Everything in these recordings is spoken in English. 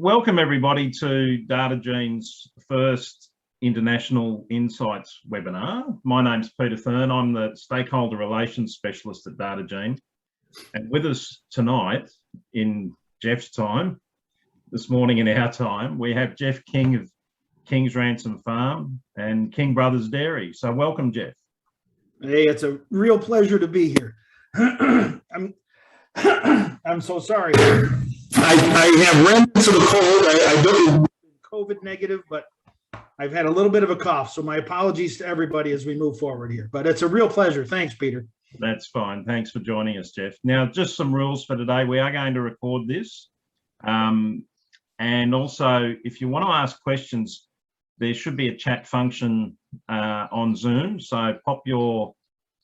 Welcome everybody to DataGene's first International Insights webinar. My name's Peter Thurn. I'm the Stakeholder Relations Specialist at DataGene. And with us tonight, in Jeff's time, this morning in our time, we have Jeff King of Kings-Ransom Farm and King Brothers Dairy. So welcome, Jeff. Hey, it's a real pleasure to be here. I'm so sorry. I have remnants of a cold. I don't COVID negative, but I've had a little bit of a cough. So my apologies to everybody as we move forward here. But it's a real pleasure. Thanks, Peter. That's fine. Thanks for joining us, Jeff. Now, just some rules for today. We are going to record this. And also, if you want to ask questions, there should be a chat function on Zoom. So pop your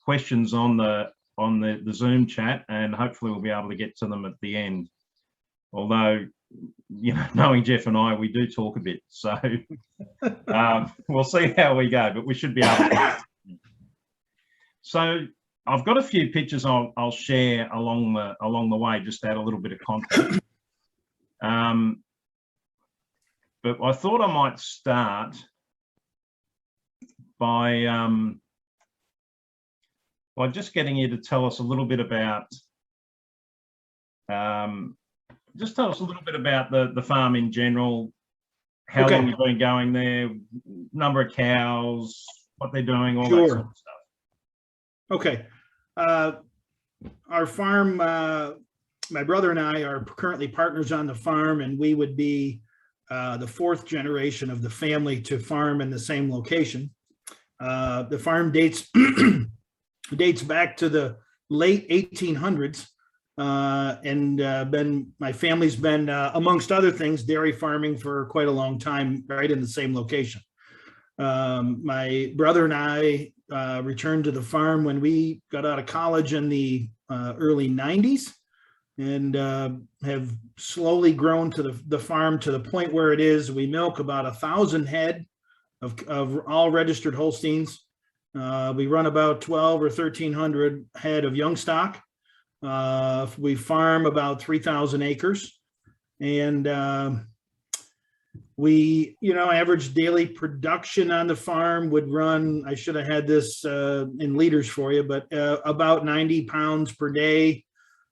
questions on the Zoom chat, and hopefully we'll be able to get to them at the end. Although, you know, knowing Jeff and I, we do talk a bit. So we'll see how we go, but we should be able to. So I've got a few pictures I'll share along the way, just to add a little bit of context. But I thought I might start by just getting you to tell us a little bit about the farm in general, how long you've been going there, number of cows, what they're doing, all that sort of stuff. Okay. Our farm, my brother and I are currently partners on the farm, and we would be the fourth generation of the family to farm in the same location. The farm dates back to the late 1800s, and my family's been, amongst other things, dairy farming for quite a long time, right in the same location. My brother and I returned to the farm when we got out of college in the early 90s, and have slowly grown to the farm to the point where it is. We milk about 1,000 head of all registered Holsteins. We run about 1,200 or 1,300 head of young stock. We farm about 3,000 acres, and we, average daily production on the farm would run, I should have had this in liters for you, but about 90 pounds per day,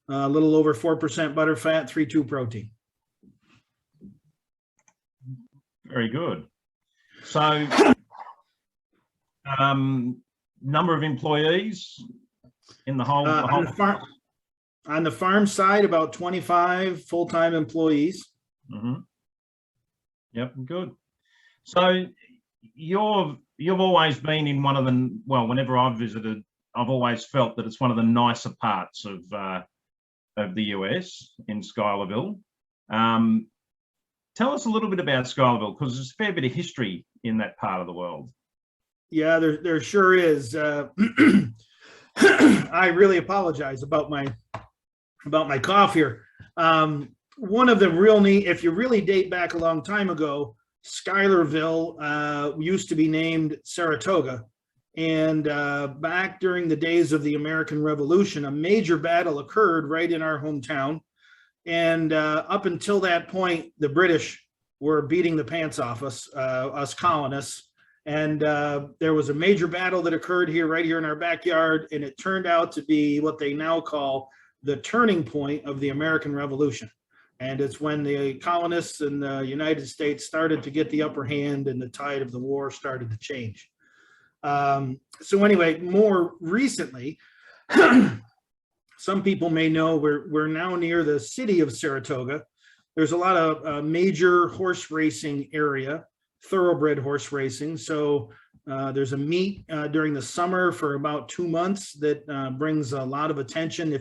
a little over 4% butter fat, 3.2 protein. Very good. So, number of employees in the whole, on the farm side, about 25 full-time employees. Mm-hmm. Yep, good. So you've always been in one of the, well, whenever I've visited, I've always felt that it's one of the nicer parts of the US, in Schuylerville. Tell us a little bit about Schuylerville, because there's a fair bit of history in that part of the world. Yeah, there sure is. I really apologize about my cough here. One of the real neat, if you really date back a long time ago, Schuylerville used to be named Saratoga. And back during the days of the American Revolution, a major battle occurred right in our hometown. And up until that point, the British were beating the pants off us, us colonists. And there was a major battle that occurred right here in our backyard. And it turned out to be what they now call the turning point of the American Revolution. And it's when the colonists in the United States started to get the upper hand, and the tide of the war started to change. So anyway, more recently, some people may know we're now near the city of Saratoga. There's a lot of major horse racing area, thoroughbred horse racing. So there's a meet during the summer for about 2 months that brings a lot of attention.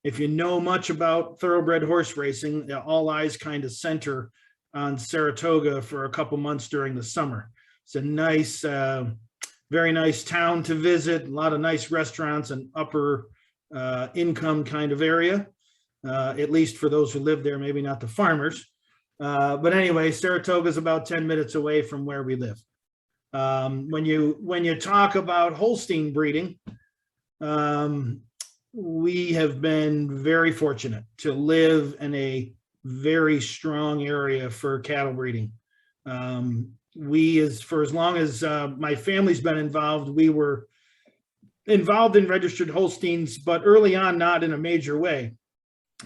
If you know much about thoroughbred horse racing, all eyes kind of center on Saratoga for a couple months during the summer. It's a nice, very nice town to visit, a lot of nice restaurants, and upper income kind of area, at least for those who live there, maybe not the farmers. But anyway, Saratoga is about 10 minutes away from where we live. When you talk about Holstein breeding, we have been very fortunate to live in a very strong area for cattle breeding. For as long as my family's been involved, we were involved in registered Holsteins, but early on, not in a major way.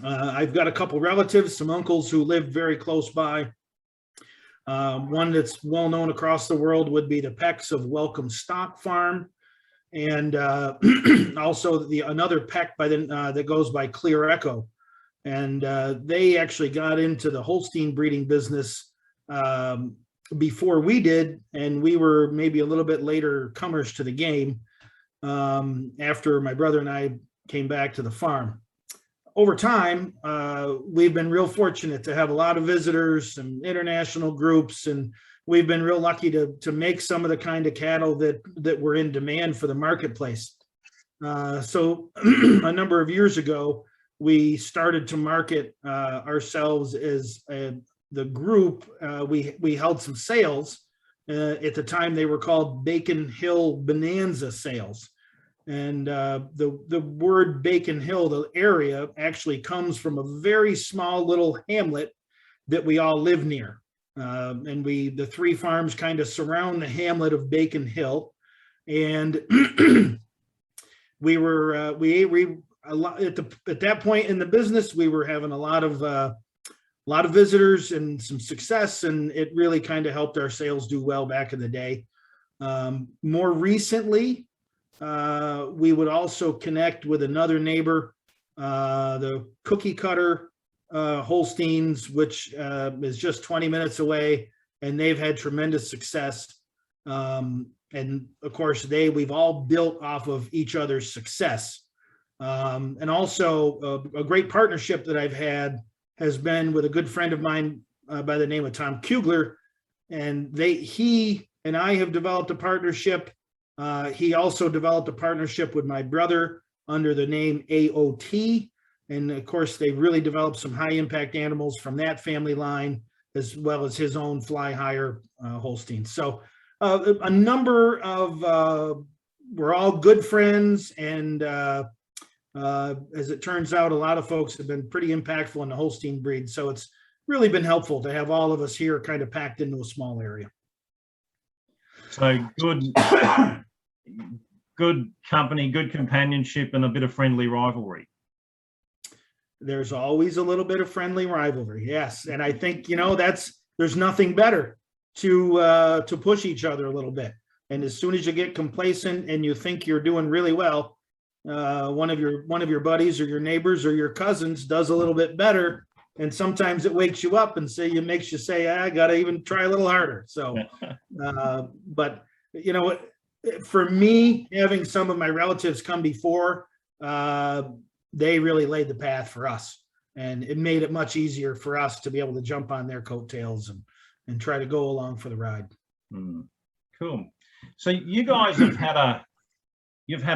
I've got a couple relatives, some uncles who live very close by. One that's well known across the world would be the Pecks of Welcome Stock Farm, and also another Peck that goes by Clear Echo, and they actually got into the Holstein breeding business before we did, and we were maybe a little bit later comers to the game after my brother and I came back to the farm. Over time, we've been real fortunate to have a lot of visitors and international groups, and we've been real lucky to make some of the kind of cattle that were in demand for the marketplace. So a number of years ago, we started to market ourselves as the group. We held some sales. At the time, they were called Bacon Hill Bonanza sales. And the word Bacon Hill, the area, actually comes from a very small little hamlet that we all live near. And the three farms kind of surround the hamlet of Bacon Hill. And we were at that point in the business, we were having a lot of visitors and some success, and it really kind of helped our sales do well back in the day. More recently, we would also connect with another neighbor, the Cookie Cutter Holsteins, which is just 20 minutes away, and they've had tremendous success. And of course, we've all built off of each other's success. And also a great partnership that I've had has been with a good friend of mine by the name of Tom Kugler, and he and I have developed a partnership. He also developed a partnership with my brother under the name AOT. And of course, they really developed some high impact animals from that family line, as well as his own fly hire Holstein. So a number of, we're all good friends. And as it turns out, a lot of folks have been pretty impactful in the Holstein breed. So it's really been helpful to have all of us here kind of packed into a small area. So good company, good companionship, and a bit of friendly rivalry. There's always a little bit of friendly rivalry, yes. And I think, there's nothing better to push each other a little bit. And as soon as you get complacent and you think you're doing really well, one of your buddies or your neighbors or your cousins does a little bit better, and sometimes it wakes you up and makes you say, I got to even try a little harder. So, but for me, having some of my relatives come before, they really laid the path for us, and it made it much easier for us to be able to jump on their coattails and try to go along for the ride. Cool. So you guys have had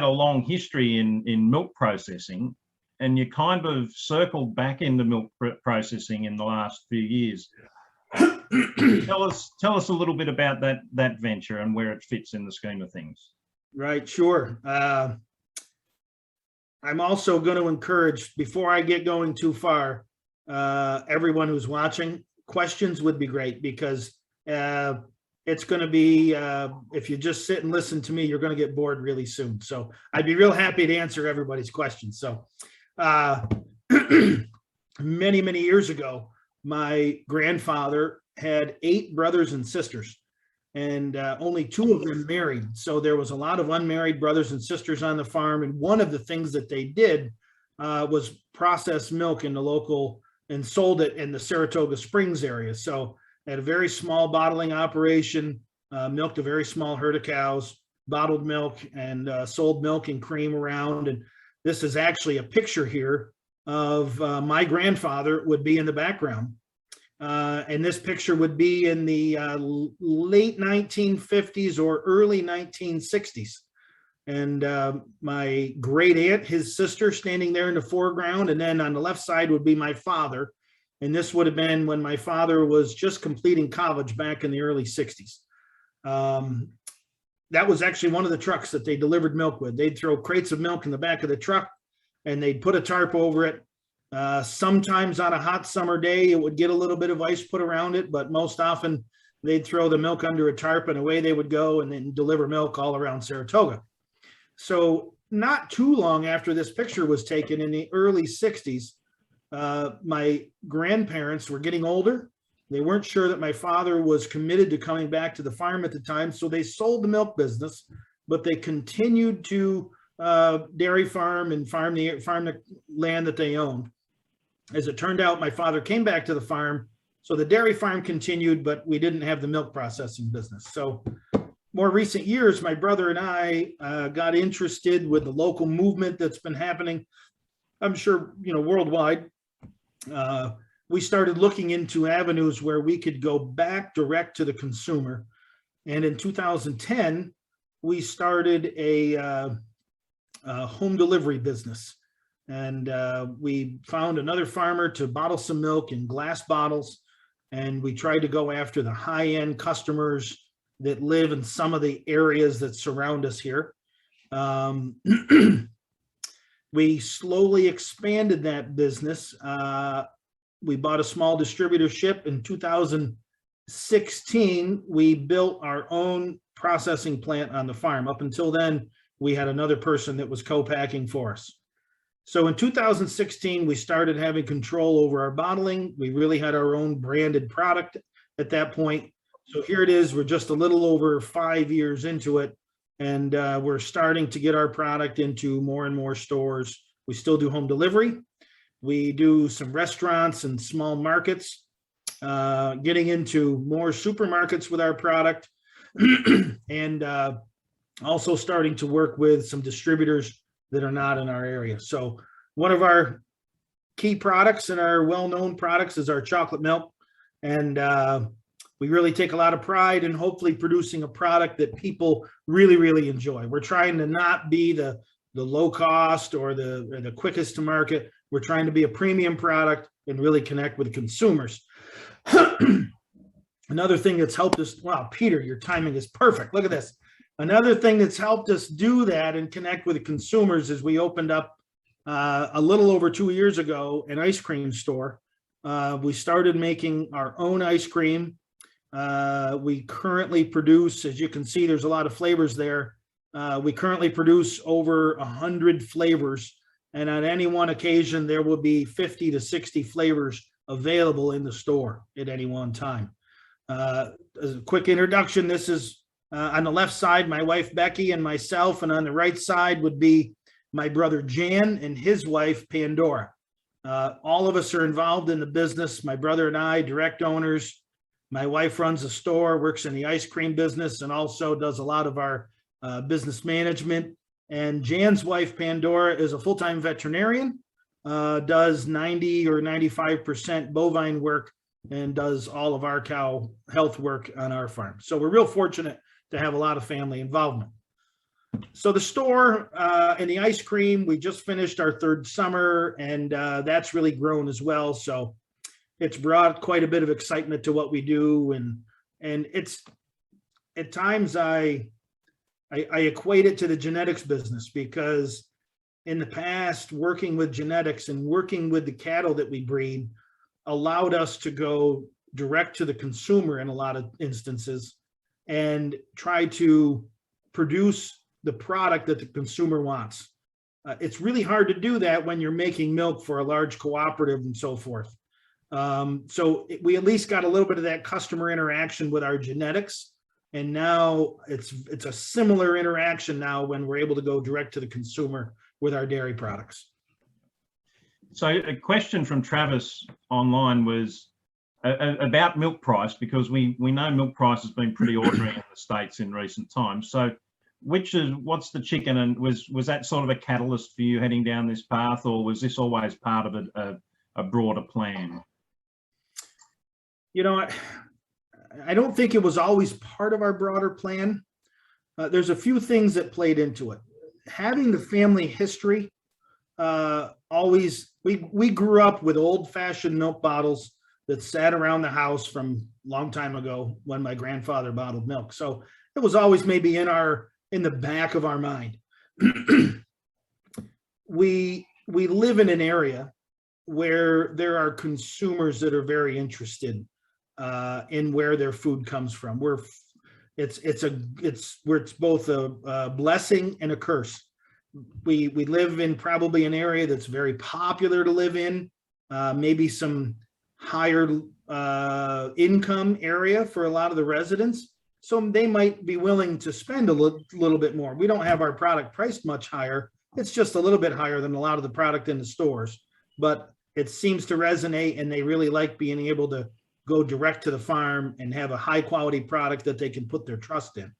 a long history in milk processing, and you kind of circled back into milk processing in the last few years. Tell us a little bit about that venture and where it fits in the scheme of things. Right, sure. I'm also going to encourage, before I get going too far, everyone who's watching, questions would be great, because it's going to be, if you just sit and listen to me, you're going to get bored really soon. So I'd be real happy to answer everybody's questions. So many, many years ago, my grandfather had 8 brothers and sisters, and only 2 of them married. So there was a lot of unmarried brothers and sisters on the farm. And one of the things that they did was process milk in the local and sold it in the Saratoga Springs area. So had a very small bottling operation, milked a very small herd of cows, bottled milk, and sold milk and cream around. And this is actually a picture here of my grandfather would be in the background. And this picture would be in the late 1950s or early 1960s. And my great aunt, his sister, standing there in the foreground. And then on the left side would be my father. And this would have been when my father was just completing college back in the early 60s. That was actually one of the trucks that they delivered milk with. They'd throw crates of milk in the back of the truck, and they'd put a tarp over it. Sometimes on a hot summer day, it would get a little bit of ice put around it, but most often they'd throw the milk under a tarp and away they would go and then deliver milk all around Saratoga. So not too long after this picture was taken in the early 60s, my grandparents were getting older. They weren't sure that my father was committed to coming back to the farm at the time, so they sold the milk business, but they continued to dairy farm and farm the land that they owned. As it turned out, my father came back to the farm, so the dairy farm continued, but we didn't have the milk processing business. So more recent years, my brother and I got interested with the local movement that's been happening, I'm sure, worldwide. We started looking into avenues where we could go back direct to the consumer. And in 2010, we started a home delivery business. And we found another farmer to bottle some milk in glass bottles. And we tried to go after the high-end customers that live in some of the areas that surround us here. We slowly expanded that business. We bought a small distributorship in 2016. We built our own processing plant on the farm. Up until then, we had another person that was co-packing for us. So in 2016, we started having control over our bottling. We really had our own branded product at that point. So here it is. We're just a little over 5 years into it, and we're starting to get our product into more and more stores. We still do home delivery. We do some restaurants and small markets, getting into more supermarkets with our product, and also starting to work with some distributors that are not in our area. So one of our key products and our well-known products is our chocolate milk. And we really take a lot of pride in hopefully producing a product that people really, really enjoy. We're trying to not be the low cost or the quickest to market. We're trying to be a premium product and really connect with consumers. Another thing that's helped us, wow, Peter, your timing is perfect. Look at this. Another thing that's helped us do that and connect with the consumers is we opened up a little over 2 years ago an ice cream store. We started making our own ice cream. We currently produce, as you can see, there's a lot of flavors there. We currently produce over 100 flavors, and on any one occasion, there will be 50 to 60 flavors available in the store at any one time. As a quick introduction, this is on the left side, my wife, Becky, and myself, and on the right side would be my brother, Jan, and his wife, Pandora. All of us are involved in the business. My brother and I, direct owners. My wife runs a store, works in the ice cream business, and also does a lot of our business management. And Jan's wife, Pandora, is a full-time veterinarian, does 90 or 95% bovine work, and does all of our cow health work on our farm. So we're real fortunate to have a lot of family involvement. So the store and the ice cream, we just finished our third summer, and that's really grown as well. So it's brought quite a bit of excitement to what we do. And it's, at times I equate it to the genetics business, because in the past, working with genetics and working with the cattle that we breed allowed us to go direct to the consumer in a lot of instances and try to produce the product that the consumer wants. It's really hard to do that when you're making milk for a large cooperative and so forth. So we at least got a little bit of that customer interaction with our genetics. And now it's a similar interaction now when we're able to go direct to the consumer with our dairy products. So a question from Travis online was about milk price, because we know milk price has been pretty ordinary in the States in recent times. So what's the chicken, and was that sort of a catalyst for you heading down this path, or was this always part of a broader plan? You know, I don't think it was always part of our broader plan. There's a few things that played into it. Having the family history, we grew up with old-fashioned milk bottles that sat around the house from a long time ago when my grandfather bottled milk. So it was always maybe in the back of our mind. We live in an area where there are consumers that are very interested in where their food comes from. It's both a blessing and a curse. We live in probably an area that's very popular to live in, maybe some higher income area for a lot of the residents. So they might be willing to spend a little bit more. We don't have our product priced much higher. It's just a little bit higher than a lot of the product in the stores, but it seems to resonate, and they really like being able to go direct to the farm and have a high quality product that they can put their trust in.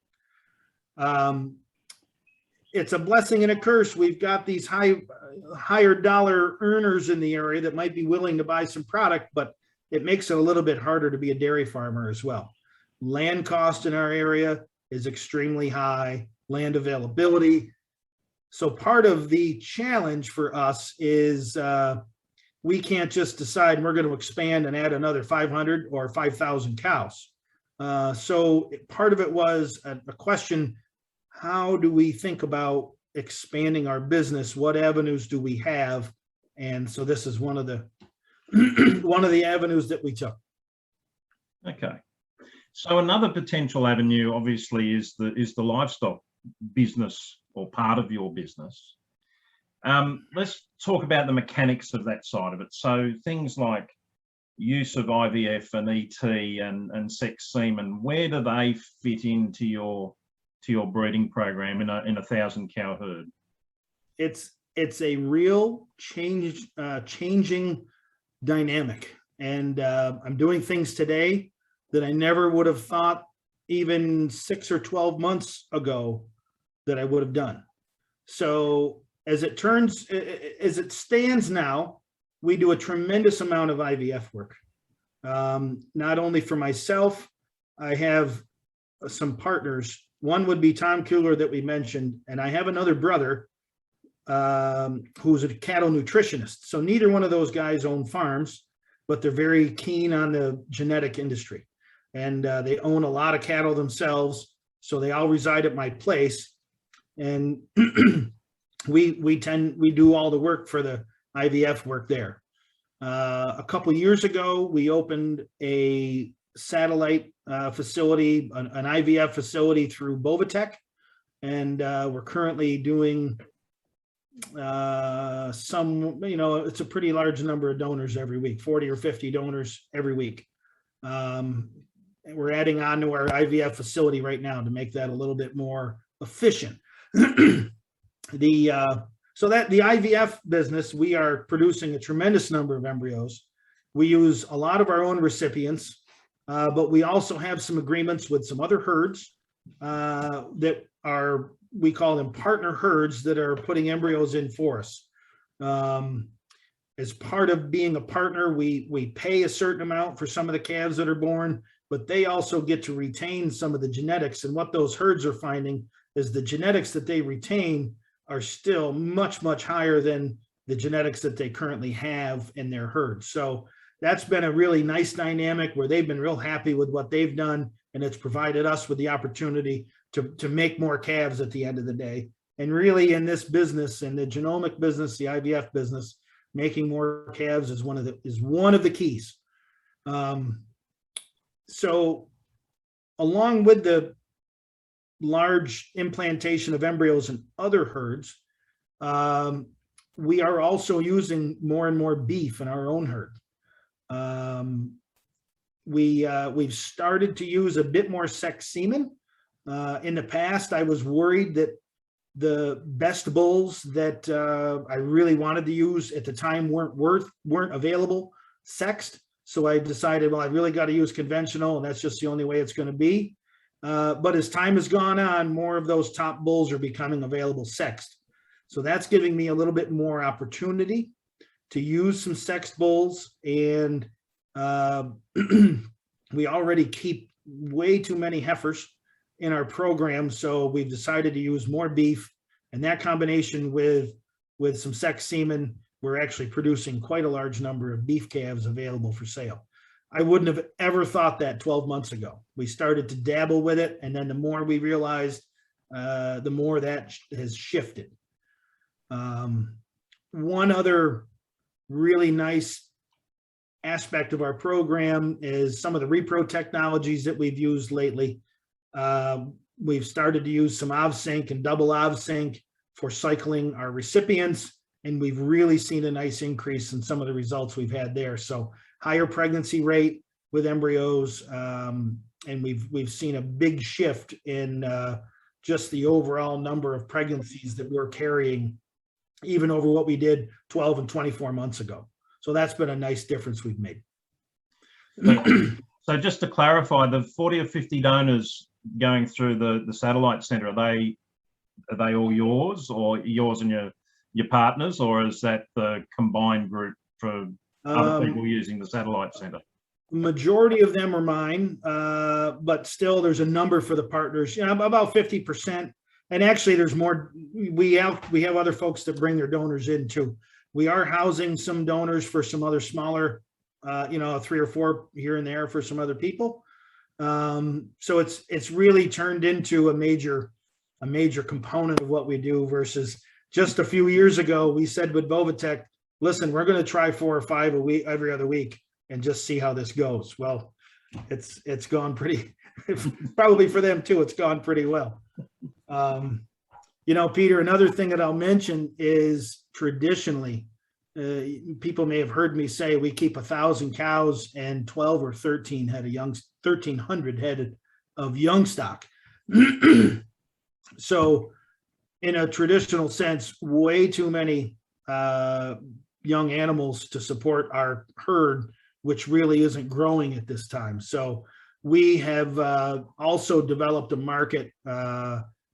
It's a blessing and a curse. We've got these higher dollar earners in the area that might be willing to buy some product, but it makes it a little bit harder to be a dairy farmer as well. Land cost in our area is extremely high, land availability. So part of the challenge for us is we can't just decide we're going to expand and add another 500 or 5,000 cows. So part of it was a question: how do we think about expanding our business? What avenues do we have? And so this is one of the one of the avenues that we took. Okay. So another potential avenue, obviously, is the livestock business, or part of your business. Let's talk about the mechanics of that side of it. So things like use of IVF and ET and sex semen, where do they fit into your breeding program in a 1,000 cow herd? It's a real changing dynamic, and I'm doing things today that I never would have thought even 6 or 12 months ago that I would have done. So as it stands now, we do a tremendous amount of IVF work. Not only for myself, I have some partners. One would be Tom Kuhler that we mentioned, and I have another brother who's a cattle nutritionist. So neither one of those guys own farms, but they're very keen on the genetic industry, and they own a lot of cattle themselves. So they all reside at my place, and we do all the work for the IVF work there. A couple of years ago, we opened a satellite facility, an IVF facility through Bovatech, and we're currently doing some, it's a pretty large number of donors every week, 40 or 50 donors every week. And we're adding on to our IVF facility right now to make that a little bit more efficient. So that the IVF business, we are producing a tremendous number of embryos. We use a lot of our own recipients, but we also have some agreements with some other herds that are, we call them partner herds, that are putting embryos in for us. As part of being a partner, we pay a certain amount for some of the calves that are born, but they also get to retain some of the genetics. And what those herds are finding is the genetics that they retain are still much, much higher than the genetics that they currently have in their herds. So that's been a really nice dynamic where they've been real happy with what they've done, and it's provided us with the opportunity to make more calves at the end of the day. And really, in this business, in the genomic business, the IVF business, making more calves is one of the keys. So along with the large implantation of embryos in other herds, we are also using more and more beef in our own herd. We've started to use a bit more sex semen. In the past, I was worried that the best bulls that I really wanted to use at the time weren't available sexed. So I decided, well, I really got to use conventional, and that's just the only way it's going to be. But as time has gone on, more of those top bulls are becoming available sexed. So that's giving me a little bit more opportunity to use some sexed bulls. And we already keep way too many heifers in our program. So we've decided to use more beef, and that combination with some sex semen, we're actually producing quite a large number of beef calves available for sale. I wouldn't have ever thought that 12 months ago. We started to dabble with it, and then the more we realized, the more that has shifted. One other really nice aspect of our program is some of the Repro Technologies that we've used lately. We've started to use some OVSync and double OVSync for cycling our recipients, and we've really seen a nice increase in some of the results we've had there. So higher pregnancy rate with embryos, and we've seen a big shift in just the overall number of pregnancies that we're carrying, even over what we did 12 and 24 months ago. So that's been a nice difference we've made. So just to clarify, the 40 or 50 donors going through the satellite center, are they all yours, or yours and your partners, or is that the combined group for other people using the satellite center? Majority of them are mine, but still there's a number for the partners, about 50%. And actually there's more. We have other folks that bring their donors in too. We are housing some donors for some other smaller, 3 or 4 here and there for some other people. So it's really turned into a major component of what we do, versus just a few years ago, we said with Bovatech, listen, we're going to try 4 or 5 a week, every other week, and just see how this goes. Well, it's gone pretty, probably for them too, it's gone pretty well. Peter, another thing that I'll mention is traditionally, people may have heard me say we keep 1,000 cows and 12 or 13 head of 1,300 head of young stock. So in a traditional sense, way too many young animals to support our herd, which really isn't growing at this time. So we have also developed a market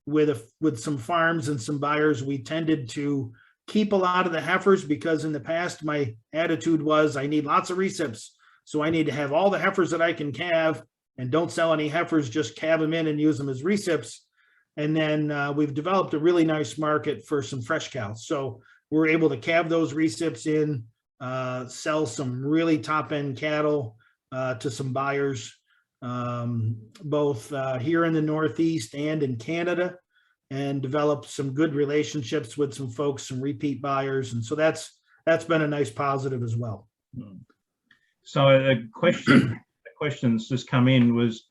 with some farms and some buyers. We tended to keep a lot of the heifers because in the past, my attitude was I need lots of recips. So I need to have all the heifers that I can calve, and don't sell any heifers, just calve them in and use them as recips. And then we've developed a really nice market for some fresh cows. So we're able to calve those recips in, sell some really top end cattle to some buyers, both here in the Northeast and in Canada, and develop some good relationships with some folks, some repeat buyers. And so that's been a nice positive as well. So a question that's just come in was,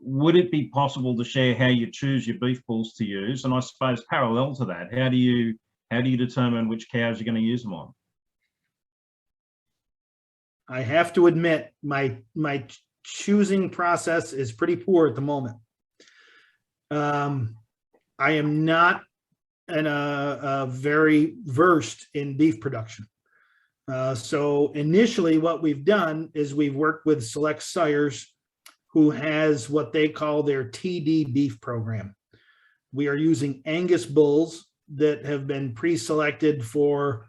would it be possible to share how you choose your beef bulls to use? And I suppose parallel to that, how do you determine which cows you're going to use them on? I have to admit, my choosing process is pretty poor at the moment. I am not very versed in beef production. So initially what we've done is we've worked with Select Sires, who has what they call their TD beef program. We are using Angus bulls that have been pre-selected for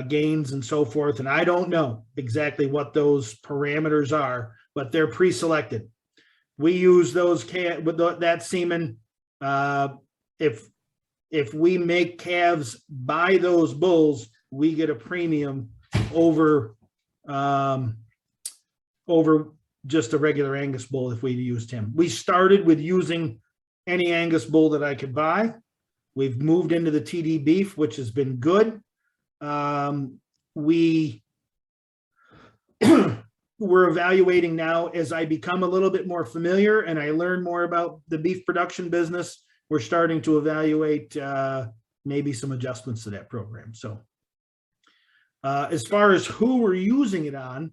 gains and so forth. And I don't know exactly what those parameters are, but they're pre-selected. We use those with that semen. If we make calves by those bulls, we get a premium over just a regular Angus bull if we used him. We started with using any Angus bull that I could buy. We've moved into the TD beef, which has been good. We're evaluating now as I become a little bit more familiar and I learn more about the beef production business. We're starting to evaluate maybe some adjustments to that program. So as far as who we're using it on,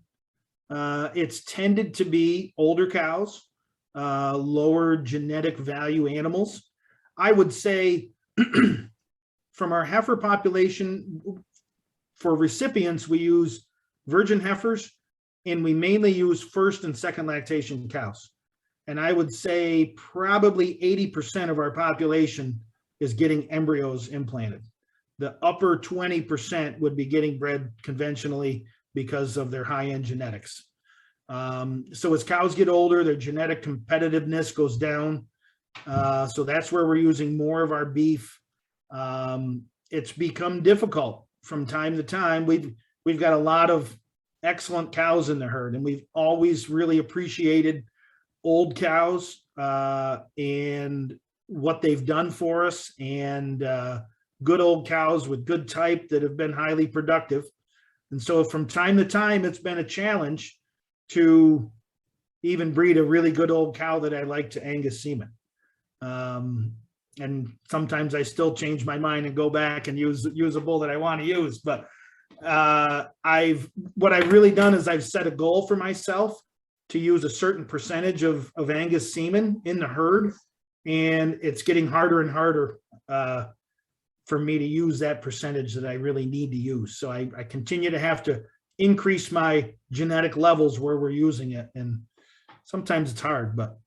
it's tended to be older cows, lower genetic value animals. I would say from our heifer population, for recipients, we use virgin heifers, and we mainly use first and second lactation cows. And I would say probably 80% of our population is getting embryos implanted. The upper 20% would be getting bred conventionally because of their high-end genetics. So as cows get older, their genetic competitiveness goes down. So that's where we're using more of our beef. It's become difficult from time to time. We've got a lot of excellent cows in the herd, and we've always really appreciated old cows and what they've done for us, and good old cows with good type that have been highly productive. And so from time to time, it's been a challenge to even breed a really good old cow that I like to Angus semen. And sometimes I still change my mind and go back and use a bull that I want to use. But what I've really done is I've set a goal for myself to use a certain percentage of Angus semen in the herd. And it's getting harder and harder for me to use that percentage that I really need to use. So I continue to have to increase my genetic levels where we're using it. And sometimes it's hard, but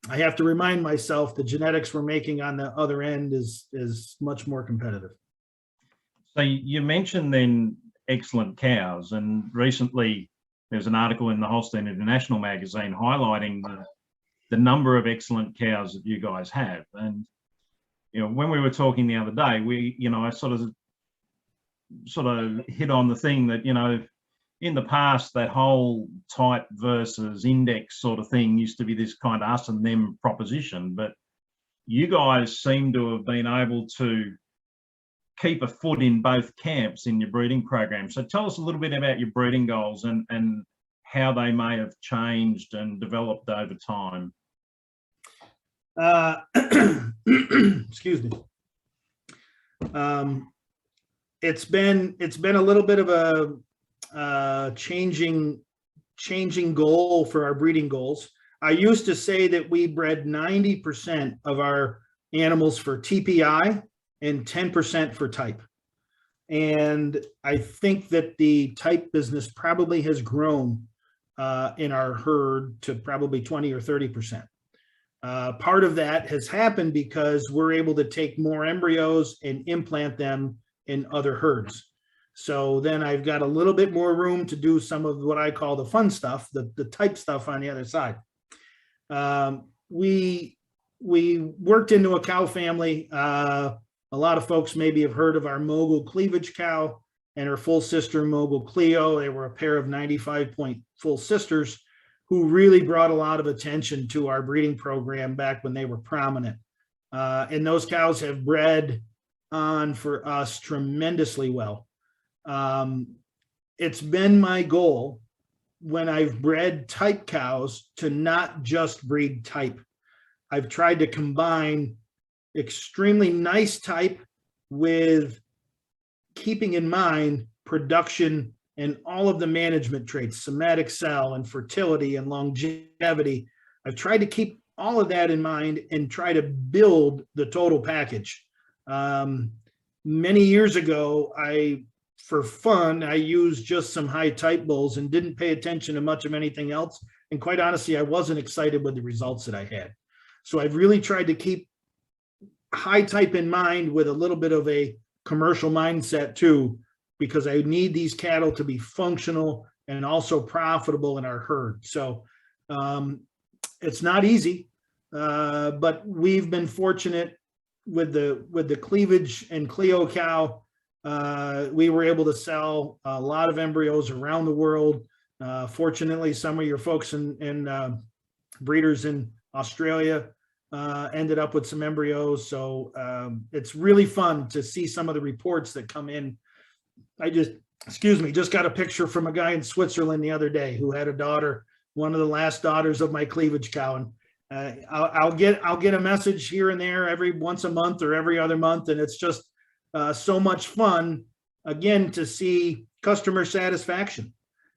I have to remind myself the genetics we're making on the other end is much more competitive. So you mentioned then excellent cows, and recently there's an article in the Holstein International magazine highlighting the number of excellent cows that you guys have. And when we were talking the other day, I sort of hit on the thing that in the past, that whole type versus index sort of thing used to be this kind of us and them proposition, but you guys seem to have been able to keep a foot in both camps in your breeding program. So tell us a little bit about your breeding goals and how they may have changed and developed over time. Excuse me. It's been a little bit of a changing goal for our breeding goals. I used to say that we bred 90% of our animals for TPI and 10% for type. And I think that the type business probably has grown in our herd to probably 20 or 30%. Part of that has happened because we're able to take more embryos and implant them in other herds. So then I've got a little bit more room to do some of what I call the fun stuff, the type stuff on the other side. We worked into a cow family. A lot of folks maybe have heard of our Mogul cleavage cow and her full sister Mogul Cleo. They were a pair of 95-point full sisters who really brought a lot of attention to our breeding program back when they were prominent. And those cows have bred on for us tremendously well. It's been my goal when I've bred type cows to not just breed type. I've tried to combine extremely nice type with keeping in mind production and all of the management traits, somatic cell and fertility and longevity. I've tried to keep all of that in mind and try to build the total package. Many years ago, for fun, I used just some high type bulls and didn't pay attention to much of anything else. And quite honestly, I wasn't excited with the results that I had. So I've really tried to keep high type in mind with a little bit of a commercial mindset too, because I need these cattle to be functional and also profitable in our herd. So it's not easy, but we've been fortunate with the cleavage and Cleo cow. We were able to sell a lot of embryos around the world. Fortunately, some of your folks and breeders in Australia ended up with some embryos. So it's really fun to see some of the reports that come in. I just got a picture from a guy in Switzerland the other day who had a daughter, one of the last daughters of my cleavage cow. And I'll get a message here and there every once a month or every other month. And it's just so much fun, again, to see customer satisfaction.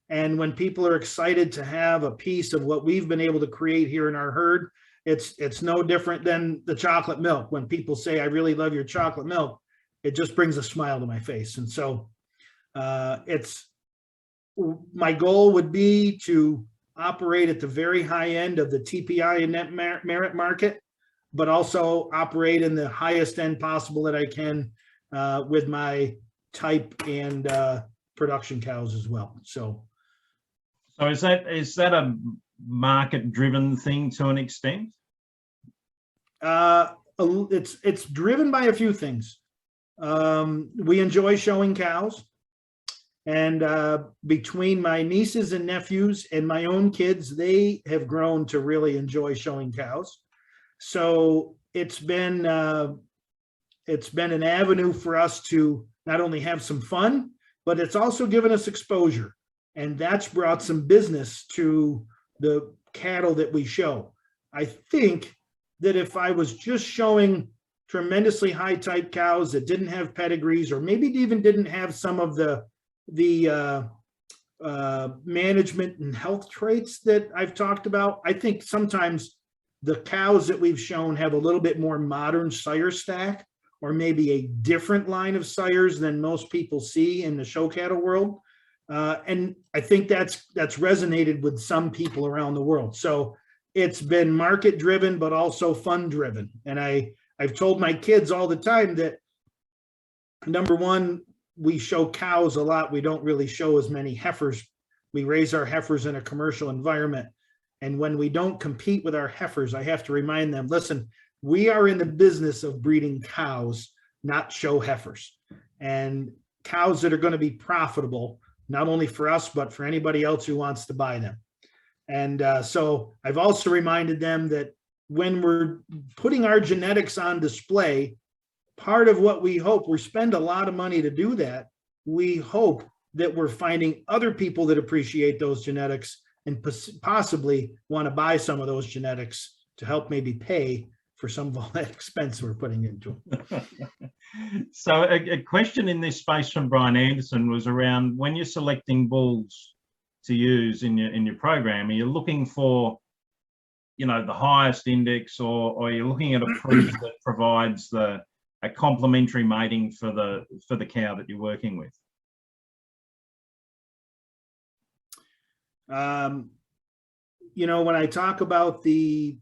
And when people are excited to have a piece of what we've been able to create here in our herd, it's no different than the chocolate milk. When people say, I really love your chocolate milk, it just brings a smile to my face. And so my goal would be to operate at the very high end of the TPI and net merit market, but also operate in the highest end possible that I can with my type and production cows as well. So is that a market driven thing to an extent? It's driven by a few things. We enjoy showing cows, and between my nieces and nephews and my own kids, they have grown to really enjoy showing cows. So it's been an avenue for us to not only have some fun, but it's also given us exposure, and that's brought some business to the cattle that we show. I think that if I was just showing tremendously high type cows that didn't have pedigrees, or maybe even didn't have some of the management and health traits that I've talked about, I think sometimes the cows that we've shown have a little bit more modern sire stack, or maybe a different line of sires than most people see in the show cattle world. And I think that's resonated with some people around the world. So it's been market driven, but also fun driven. And I've told my kids all the time that, number one, we show cows a lot. We don't really show as many heifers. We raise our heifers in a commercial environment. And when we don't compete with our heifers, I have to remind them, listen, we are in the business of breeding cows, not show heifers. And cows that are going to be profitable, not only for us, but for anybody else who wants to buy them. And so I've also reminded them that when we're putting our genetics on display, part of what we hope, we spend a lot of money to do that. We hope that we're finding other people that appreciate those genetics and possibly want to buy some of those genetics to help maybe pay for some of all that expense we're putting into them. So a question in this space from Brian Anderson was around, when you're selecting bulls to use in your program, are you looking for, you know, the highest index, or are you looking at a proof that provides a complementary mating for the cow that you're working with? You know, when I talk about the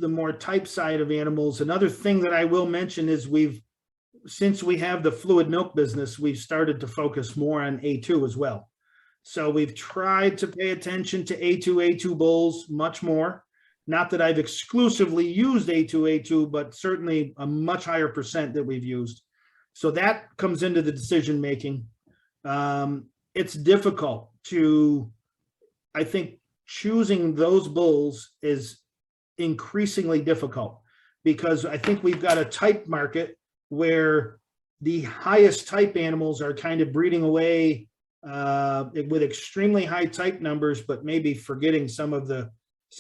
more type side of animals, another thing that I will mention is since we have the fluid milk business, we've started to focus more on A2 as well. So we've tried to pay attention to A2 bulls much more. Not that I've exclusively used A2, but certainly a much higher percent that we've used. So that comes into the decision making. It's difficult to, I think, choosing those bulls is increasingly difficult, because I think we've got a type market where the highest type animals are kind of breeding away with extremely high type numbers, but maybe forgetting some of the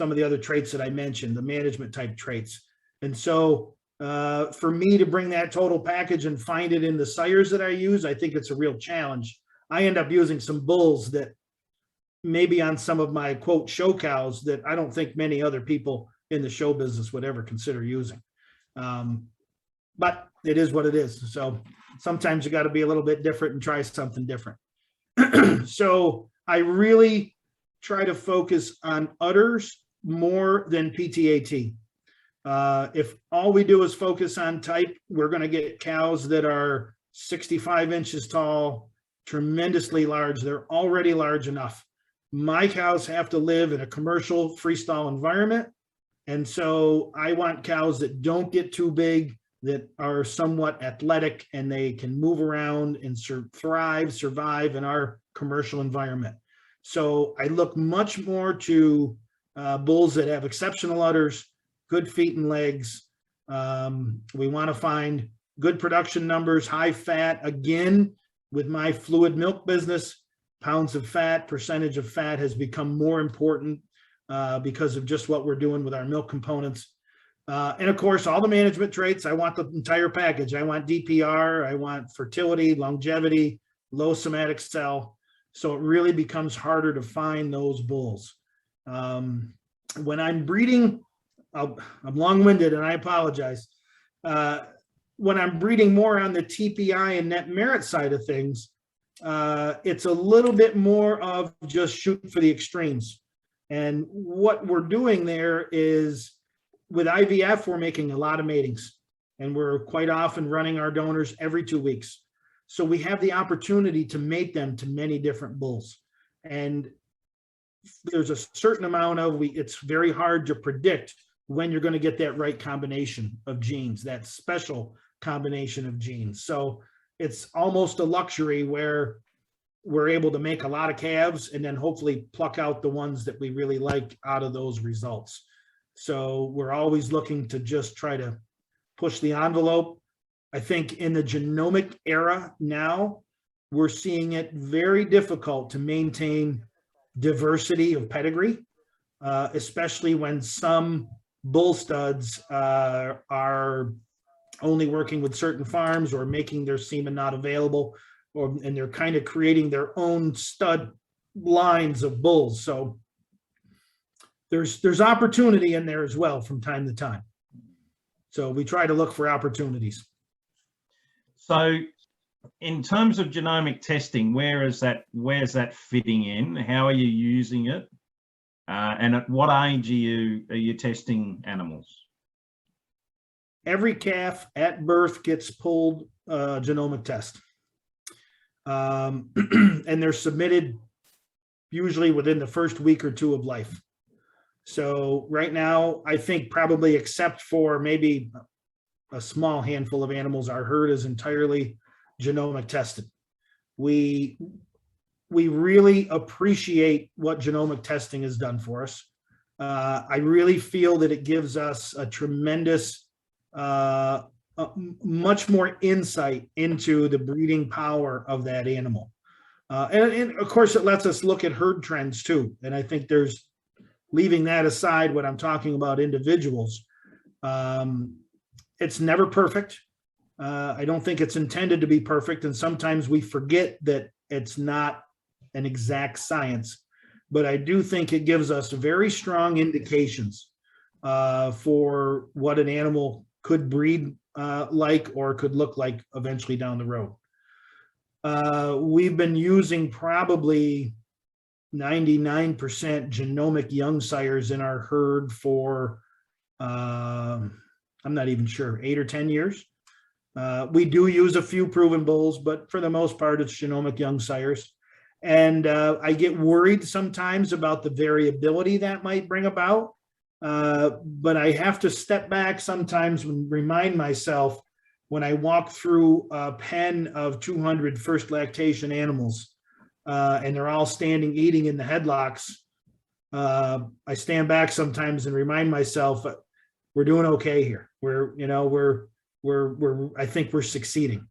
other traits that I mentioned, the management type traits. And so for me to bring that total package and find it in the sires that I use, I think it's a real challenge. I end up using some bulls that maybe on some of my quote show cows that I don't think many other people in the show business would ever consider using. But it is what it is. So sometimes you got to be a little bit different and try something different. So I really try to focus on udders more than PTAT. If all we do is focus on type, we're going to get cows that are 65 inches tall, tremendously large. They're already large enough. My cows have to live in a commercial freestyle environment. And so I want cows that don't get too big, that are somewhat athletic, and they can move around and survive in our commercial environment. So I look much more to bulls that have exceptional udders, good feet and legs. We want to find good production numbers, high fat. Again, with my fluid milk business, pounds of fat, percentage of fat has become more important because of just what we're doing with our milk components. And of course, all the management traits, I want the entire package. I want DPR, I want fertility, longevity, low somatic cell. So it really becomes harder to find those bulls. When I'm breeding, I'm long-winded and I apologize. When I'm breeding more on the TPI and net merit side of things, it's a little bit more of just shooting for the extremes. And what we're doing there is, with IVF, we're making a lot of matings, and we're quite often running our donors every 2 weeks. So we have the opportunity to mate them to many different bulls. And there's a certain amount of, it's very hard to predict when you're going to get that right combination of genes, that special combination of genes. So it's almost a luxury where we're able to make a lot of calves and then hopefully pluck out the ones that we really like out of those results. So we're always looking to just try to push the envelope. I think in the genomic era now, we're seeing it very difficult to maintain diversity of pedigree, especially when some bull studs are only working with certain farms or making their semen not available, and they're kind of creating their own stud lines of bulls. So there's opportunity in there as well from time to time. So we try to look for opportunities. So in terms of genomic testing, where's that fitting in? How are you using it? And at what age are you testing animals? Every calf at birth gets pulled genomic test. And they're submitted usually within the first week or two of life. So right now, I think probably except for maybe a small handful of animals, our herd is entirely genomic tested. We really appreciate what genomic testing has done for us. I really feel that it gives us a tremendous, much more insight into the breeding power of that animal. And of course, it lets us look at herd trends too. And I think there's, leaving that aside when I'm talking about individuals, it's never perfect. I don't think it's intended to be perfect. And sometimes we forget that it's not an exact science, but I do think it gives us very strong indications for what an animal could breed like or could look like eventually down the road. We've been using probably 99% genomic young sires in our herd for, I'm not even sure, 8 or 10 years. We do use a few proven bulls, but for the most part, it's genomic young sires. And I get worried sometimes about the variability that might bring about. But I have to step back sometimes and remind myself when I walk through a pen of 200 first lactation animals, and they're all standing eating in the headlocks, I stand back sometimes and remind myself we're doing okay here. I think we're succeeding.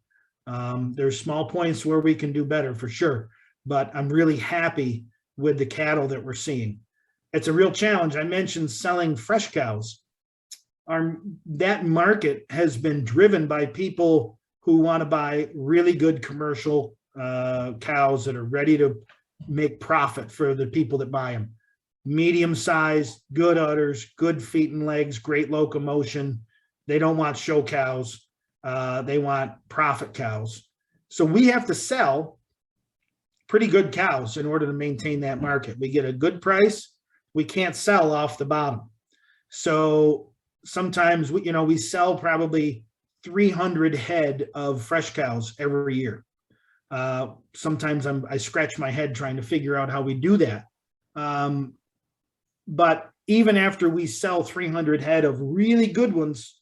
There's small points where we can do better for sure, but I'm really happy with the cattle that we're seeing. It's a real challenge. I mentioned selling fresh cows. That market has been driven by people who want to buy really good commercial cows that are ready to make profit for the people that buy them. Medium size, good udders, good feet and legs, great locomotion. They don't want show cows. They want profit cows. So we have to sell pretty good cows in order to maintain that market. We get a good price. We can't sell off the bottom. So sometimes we sell probably 300 head of fresh cows every year. Sometimes I scratch my head trying to figure out how we do that. But even after we sell 300 head of really good ones,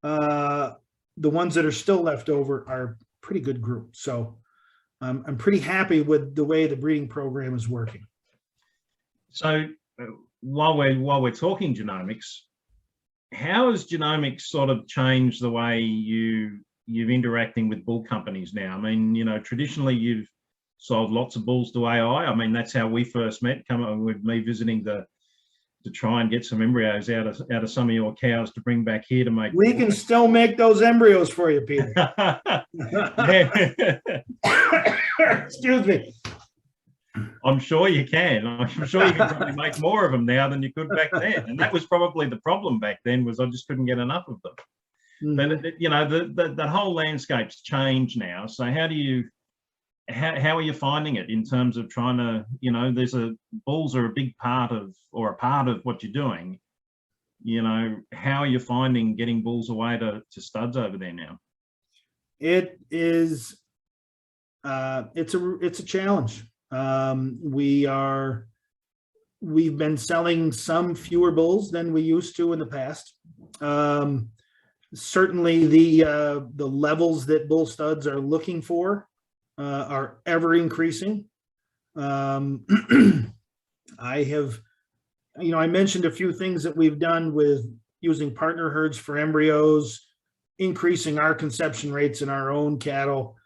the ones that are still left over are pretty good group. So I'm pretty happy with the way the breeding program is working. So while we're talking genomics, how has genomics sort of changed the way you're interacting with bull companies now? I mean, traditionally you've sold lots of bulls to AI. I mean, that's how we first met, coming with me visiting to try and get some embryos out of some of your cows to bring back here to make. We can still make those embryos for you, Peter. Excuse me. I'm sure you can. I'm sure you can probably make more of them now than you could back then. And that was probably the problem back then, was I just couldn't get enough of them. Mm-hmm. But the whole landscape's changed now. So how are you finding it in terms of trying to, bulls are a big part of, or a part of what you're doing. How are you finding getting bulls away to studs over there now? It is, it's a challenge. We've been selling some fewer bulls than we used to in the past. Certainly the levels that bull studs are looking for are ever increasing. I mentioned a few things that we've done with using partner herds for embryos, increasing our conception rates in our own cattle,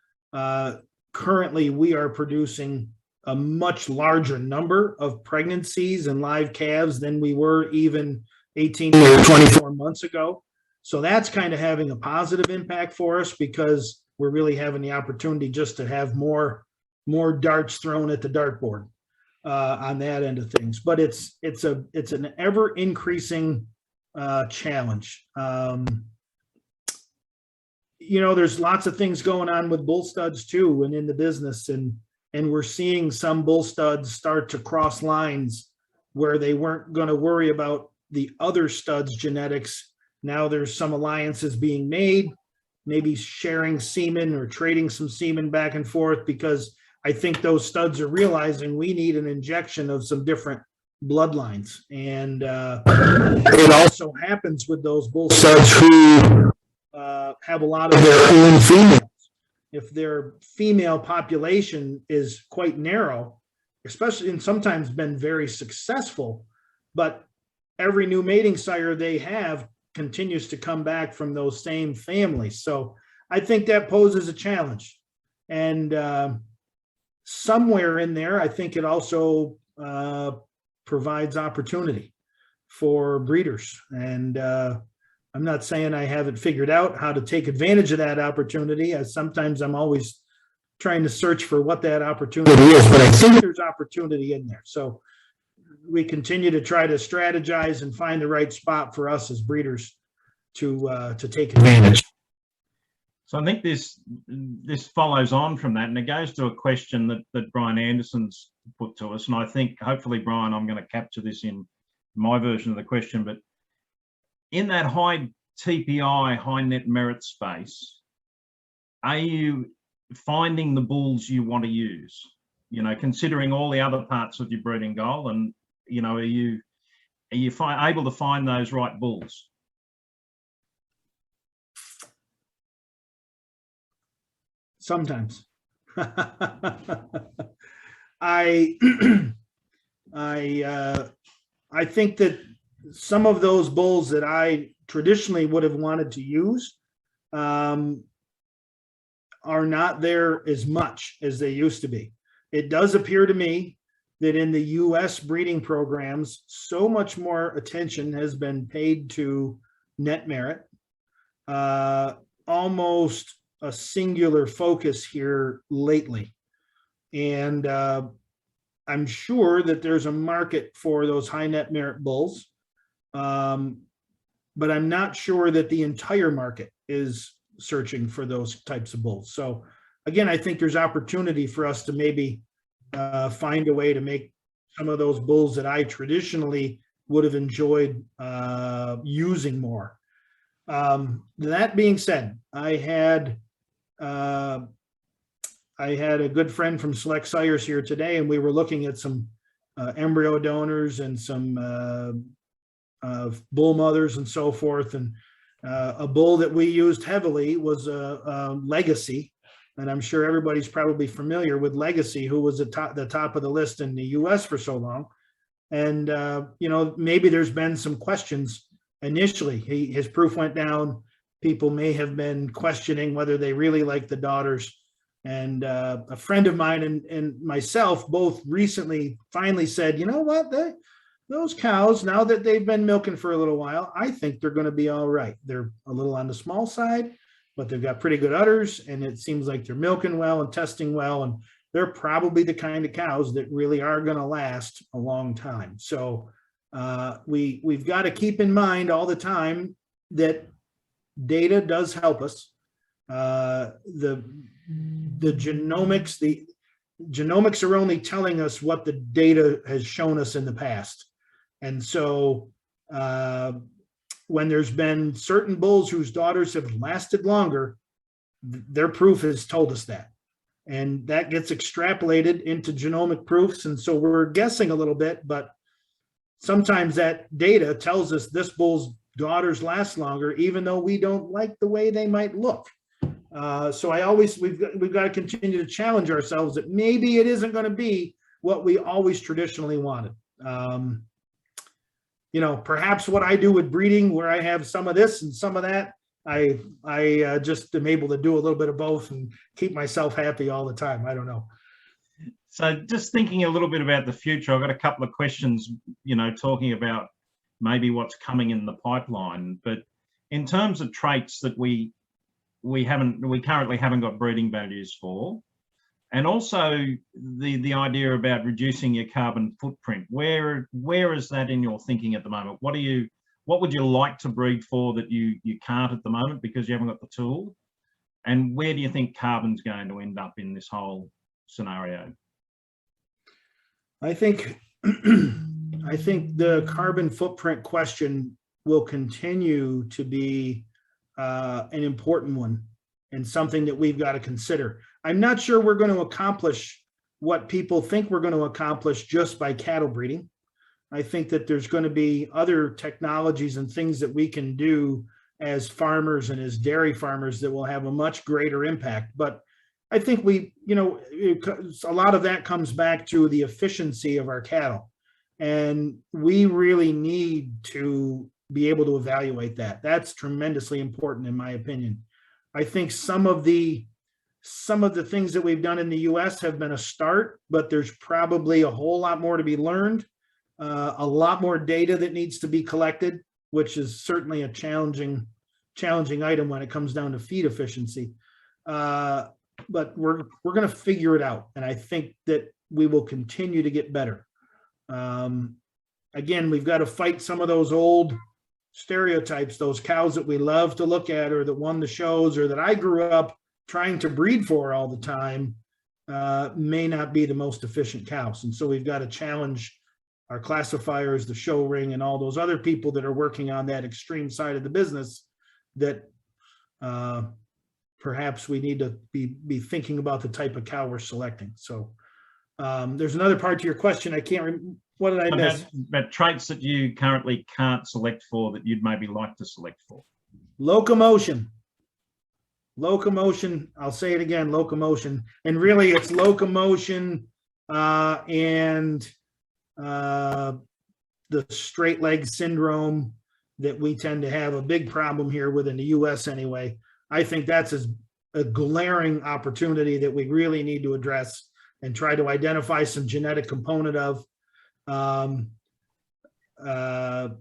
currently we are producing a much larger number of pregnancies and live calves than we were even 18 or 24 months ago. So that's kind of having a positive impact for us, because we're really having the opportunity just to have more darts thrown at the dartboard on that end of things. But it's an ever increasing challenge. You know, there's lots of things going on with bull studs too, and in the business, and we're seeing some bull studs start to cross lines where they weren't going to worry about the other studs' genetics. Now there's some alliances being made, maybe sharing semen or trading some semen back and forth, because I think those studs are realizing we need an injection of some different bloodlines. And it also happens with those bull studs who have a lot of their own females. If their female population is quite narrow, especially, and sometimes been very successful, but every new mating sire they have continues to come back from those same families. So I think that poses a challenge. And somewhere in there, I think it also provides opportunity for breeders. And I'm not saying I haven't figured out how to take advantage of that opportunity, as sometimes I'm always trying to search for what that opportunity is, but I think there's opportunity in there. So we continue to try to strategize and find the right spot for us as breeders to take advantage. So I think this follows on from that, and it goes to a question that Brian Anderson's put to us. And I think hopefully, Brian, I'm going to capture this in my version of the question, but in that high TPI, high net merit space, are you finding the bulls you want to use? You know, considering all the other parts of your breeding goal, and you know, are you able to find those right bulls? Sometimes. I think that some of those bulls that I traditionally would have wanted to use are not there as much as they used to be. It does appear to me that in the US breeding programs, so much more attention has been paid to net merit, almost a singular focus here lately. And I'm sure that there's a market for those high net merit bulls. But I'm not sure that the entire market is searching for those types of bulls. So again, I think there's opportunity for us to maybe find a way to make some of those bulls that I traditionally would have enjoyed using more. That being said, I had a good friend from Select Sires here today, and we were looking at some embryo donors and some bull mothers and so forth. And a bull that we used heavily was a Legacy. And I'm sure everybody's probably familiar with Legacy, who was the top of the list in the US for so long. And, you know, maybe there's been some questions initially. His proof went down. People may have been questioning whether they really like the daughters. And a friend of mine and myself both recently finally said, you know what, those cows, now that they've been milking for a little while, I think they're going to be all right. They're a little on the small side, but they've got pretty good udders, and it seems like they're milking well and testing well, and they're probably the kind of cows that really are going to last a long time. So we've got to keep in mind all the time that data does help us. The genomics are only telling us what the data has shown us in the past. And so when there's been certain bulls whose daughters have lasted longer, their proof has told us that. And that gets extrapolated into genomic proofs. And so we're guessing a little bit, but sometimes that data tells us this bull's daughters last longer, even though we don't like the way they might look. So we've got to continue to challenge ourselves that maybe it isn't going to be what we always traditionally wanted. You know, perhaps what I do with breeding, where I have some of this and some of that, I just am able to do a little bit of both and keep myself happy all the time. I don't know. So just thinking a little bit about the future, I've got a couple of questions, talking about maybe what's coming in the pipeline. But in terms of traits that we currently haven't got breeding values for, and also the idea about reducing your carbon footprint, where is that in your thinking at the moment? What would you like to breed for that you can't at the moment because you haven't got the tool? And where do you think carbon's going to end up in this whole scenario? I think the carbon footprint question will continue to be an important one and something that we've got to consider. I'm not sure we're going to accomplish what people think we're going to accomplish just by cattle breeding. I think that there's going to be other technologies and things that we can do as farmers and as dairy farmers that will have a much greater impact. But I think a lot of that comes back to the efficiency of our cattle. And we really need to be able to evaluate that. That's tremendously important, in my opinion. I think some of the things that we've done in the US have been a start, but there's probably a whole lot more to be learned, a lot more data that needs to be collected, which is certainly a challenging item when it comes down to feed efficiency. But we're going to figure it out. And I think that we will continue to get better. Again, we've got to fight some of those old stereotypes, those cows that we love to look at or that won the shows or that I grew up trying to breed for all the time, may not be the most efficient cows. And so we've got to challenge our classifiers, the show ring, and all those other people that are working on that extreme side of the business that perhaps we need to be thinking about the type of cow we're selecting. So there's another part to your question. I can't remember. What did I miss? About traits that you currently can't select for that you'd maybe like to select for. Locomotion. I'll say it again, locomotion. And really it's locomotion and the straight leg syndrome that we tend to have a big problem here with in the US anyway. I think that's a glaring opportunity that we really need to address and try to identify some genetic component of.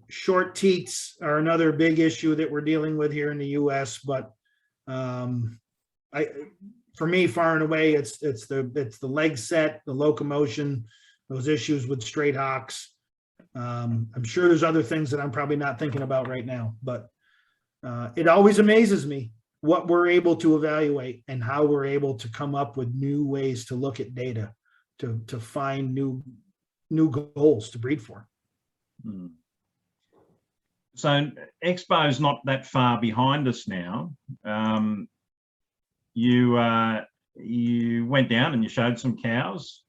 Short teats are another big issue that we're dealing with here in the US, but for me, far and away, it's the leg set, the locomotion, those issues with straight hocks. I'm sure there's other things that I'm probably not thinking about right now, but it always amazes me what we're able to evaluate and how we're able to come up with new ways to look at data to find new goals to breed for. So Expo's not that far behind us now. You went down and you showed some cows.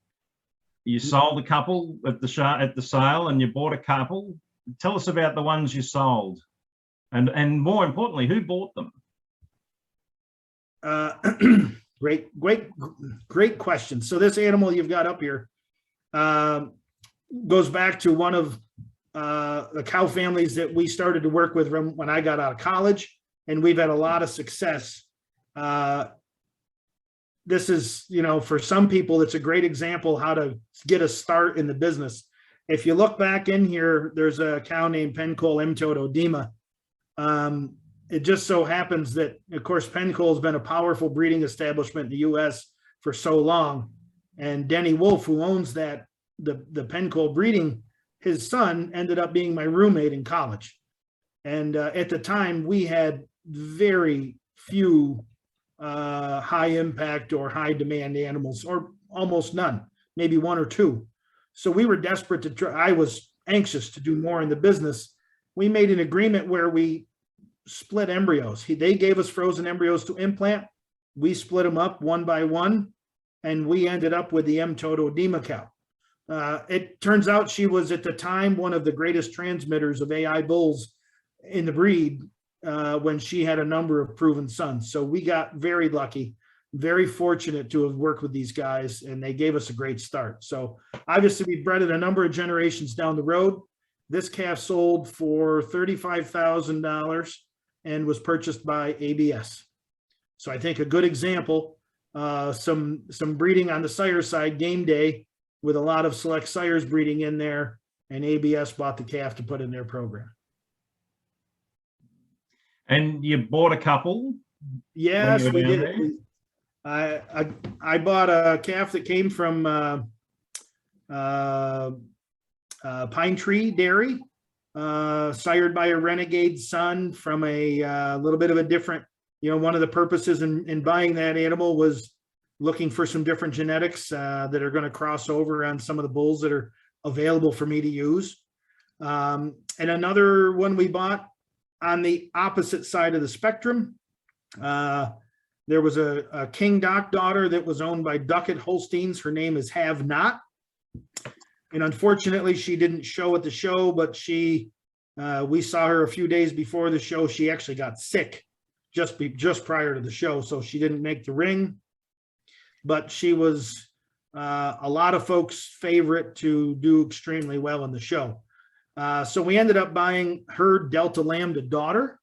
You sold a couple at the sale, and you bought a couple. Tell us about the ones you sold, and more importantly, who bought them? Great question. So this animal you've got up here goes back to one of the cow families that we started to work with when I got out of college, and we've had a lot of success. This is, for some people, it's a great example how to get a start in the business. If you look back in here, there's a cow named Pencoal Mtododema. It just so happens that, of course, Pencoal has been a powerful breeding establishment in the U.S. for so long. And Denny Wolf, who owns the Pencoal breeding, his son ended up being my roommate in college. And at the time, we had very few high impact or high demand animals, or almost none, maybe one or two. So we were desperate to try. I was anxious to do more in the business. We made an agreement where we split embryos. They gave us frozen embryos to implant. We split them up one by one, and we ended up with the Mtododema cow. It turns out she was at the time one of the greatest transmitters of AI bulls in the breed when she had a number of proven sons. So we got very lucky, very fortunate to have worked with these guys, and they gave us a great start. So obviously we bred it a number of generations down the road. This calf sold for $35,000, and was purchased by ABS. So I think a good example, some breeding on the sire side, game day, with a lot of select sires breeding in there, and ABS bought the calf to put in their program. And you bought a couple? Yes, we did. I bought a calf that came from Pine Tree Dairy, sired by a renegade son from a little bit of a different, one of the purposes in buying that animal was looking for some different genetics that are going to cross over on some of the bulls that are available for me to use. And another one we bought on the opposite side of the spectrum. There was a King Doc daughter that was owned by Duckett Holsteins. Her name is Have Not. And unfortunately, she didn't show at the show, but we saw her a few days before the show. She actually got sick just prior to the show, so she didn't make the ring. But she was a lot of folks' favorite to do extremely well in the show. So we ended up buying her Delta Lambda daughter,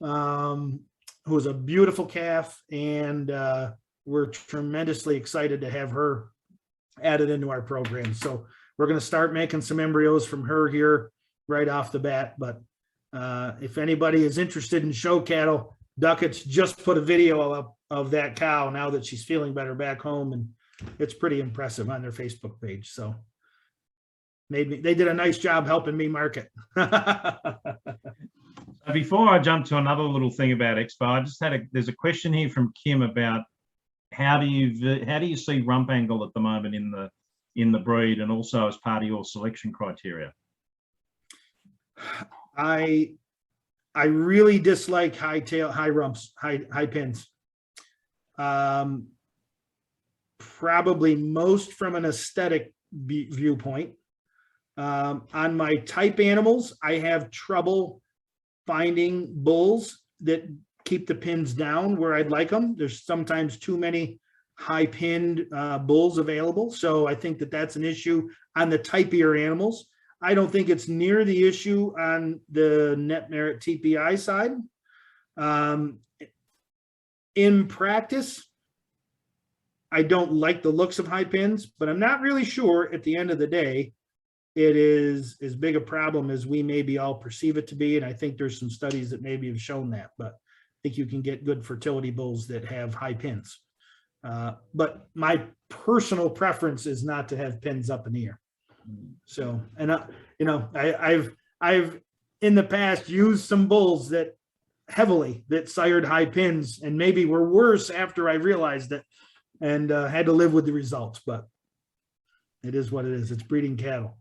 who was a beautiful calf, and we're tremendously excited to have her added into our program. So we're going to start making some embryos from her here right off the bat. But if anybody is interested in show cattle, Duckett's just put a video up of that cow now that she's feeling better back home, and it's pretty impressive on their Facebook page. So they did a nice job helping me market. Before I jump to another little thing about Expo, there's a question here from Kim about how do you see Rump Angle at the moment in the breed, and also as part of your selection criteria? I really dislike high rumps, high pins. Probably most from an aesthetic viewpoint. On my type animals, I have trouble finding bulls that keep the pins down where I'd like them. There's sometimes too many high pinned bulls available. So I think that's an issue on the typier animals. I don't think it's near the issue on the net merit TPI side. In practice, I don't like the looks of high pins, but I'm not really sure at the end of the day it is as big a problem as we maybe all perceive it to be. And I think there's some studies that maybe have shown that, but I think you can get good fertility bulls that have high pins. But my personal preference is not to have pins up in the air. So, and I've in the past used some bulls that sired high pins, and maybe were worse after I realized it, and had to live with the results. But it is what it is. It's breeding cattle.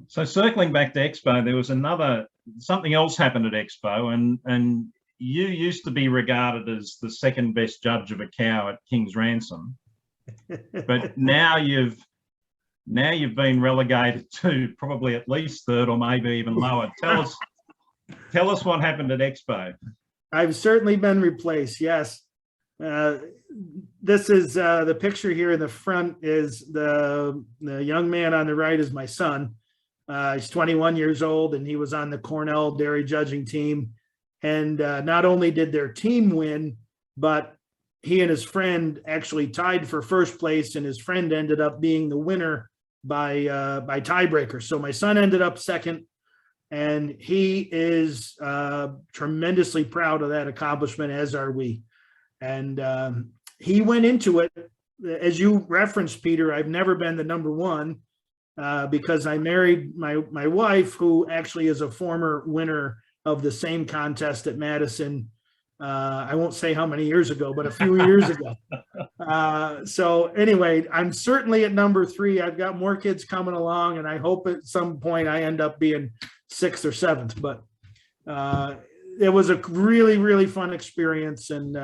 So circling back to Expo, there was something else happened at Expo, and you used to be regarded as the second best judge of a cow at Kings-Ransom, but now you've been relegated to probably at least third or maybe even lower. Tell us what happened at Expo. I've certainly been replaced. Yes. This is the picture here in the front is the young man on the right is my son. He's 21 years old, and he was on the Cornell dairy judging team. And not only did their team win, but he and his friend actually tied for first place, and his friend ended up being the winner by tiebreaker. So my son ended up second, and he is tremendously proud of that accomplishment, as are we. And he went into it, as you referenced, Peter. I've never been the number one because I married my wife, who actually is a former winner of the same contest at Madison. I won't say how many years ago, but a few years ago. So anyway, I'm certainly at number 3. I've got more kids coming along, and I hope at some point I end up being 6th or 7th. But it was a really, really fun experience, and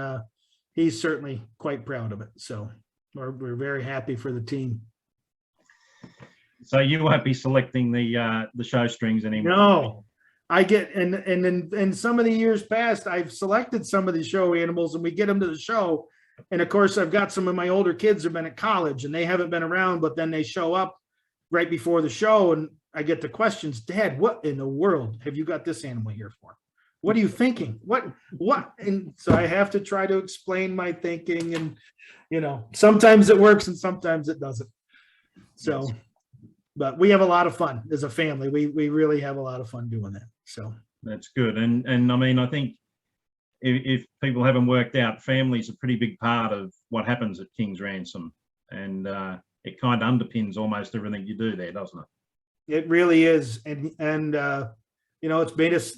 he's certainly quite proud of it. So we're very happy for the team. So you won't be selecting the show strings anymore? No. I get, and in some of the years past, I've selected some of the show animals, and we get them to the show. And of course, I've got some of my older kids who've been at college, and they haven't been around, but then they show up right before the show, and I get the questions, Dad, what in the world have you got this animal here for? What are you thinking? What? And so I have to try to explain my thinking, and sometimes it works and sometimes it doesn't. So, but we have a lot of fun as a family. We really have a lot of fun doing that. So that's good. And I mean, I think if people haven't worked out, family's a pretty big part of what happens at Kings-Ransom, and it kind of underpins almost everything you do there, doesn't it? It really is. And it's made us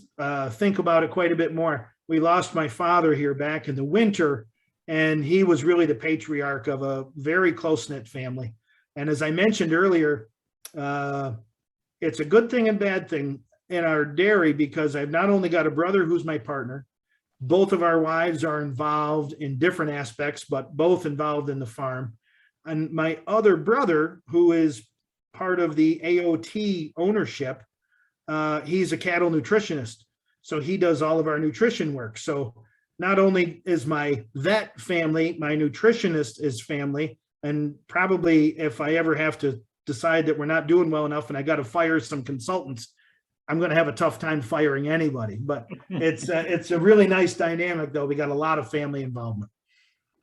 think about it quite a bit more. We lost my father here back in the winter, and he was really the patriarch of a very close-knit family. And as I mentioned earlier, it's a good thing and bad thing in our dairy, because I've not only got a brother who's my partner, both of our wives are involved in different aspects, but both involved in the farm. And my other brother, who is part of the AOT ownership, he's a cattle nutritionist. So he does all of our nutrition work. So not only is my vet family, my nutritionist is family. And probably if I ever have to decide that we're not doing well enough and I got to fire some consultants, I'm going to have a tough time firing anybody. But it's a really nice dynamic, though. We got a lot of family involvement.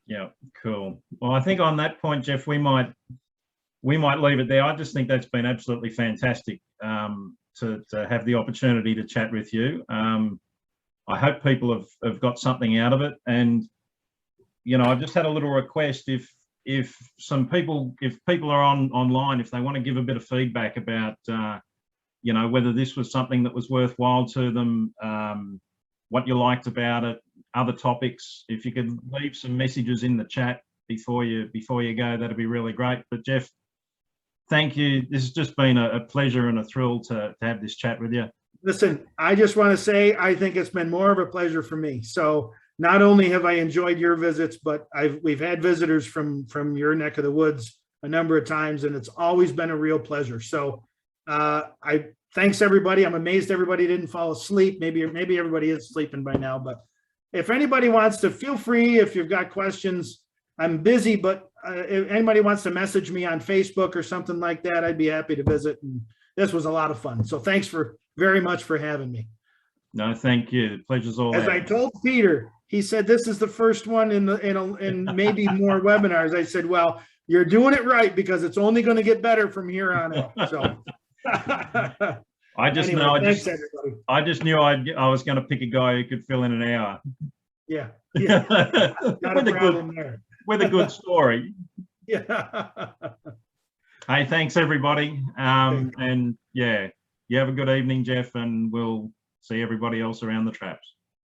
Yeah, cool. Well, I think on that point, Jeff, we might leave it there. I just think that's been absolutely fantastic to have the opportunity to chat with you. I hope people have got something out of it. And I just had a little request. If people are online, if they want to give a bit of feedback about whether this was something that was worthwhile to them, what you liked about it, other topics, if you could leave some messages in the chat before you go, that'd be really great. But Jeff, thank you. This has just been a pleasure and a thrill to have this chat with you. Listen, I just want to say, I think it's been more of a pleasure for me. So not only have I enjoyed your visits, but we've had visitors from your neck of the woods a number of times, and it's always been a real pleasure. So thanks everybody. I'm amazed everybody didn't fall asleep. Maybe everybody is sleeping by now, but if anybody wants to, feel free. If you've got questions, I'm busy, but if anybody wants to message me on Facebook or something like that, I'd be happy to visit. And this was a lot of fun. So thanks very much for having me. No, thank you. The pleasure's all As ours. I told Peter, he said, this is the first one in maybe more webinars. I said, well, you're doing it right, because it's only going to get better from here on out. So I just knew I was going to pick a guy who could fill in an hour. Yeah. Not a problem there. With a good story. Yeah. Hey, thanks everybody. And yeah, you have a good evening, Jeff, and we'll see everybody else around the traps.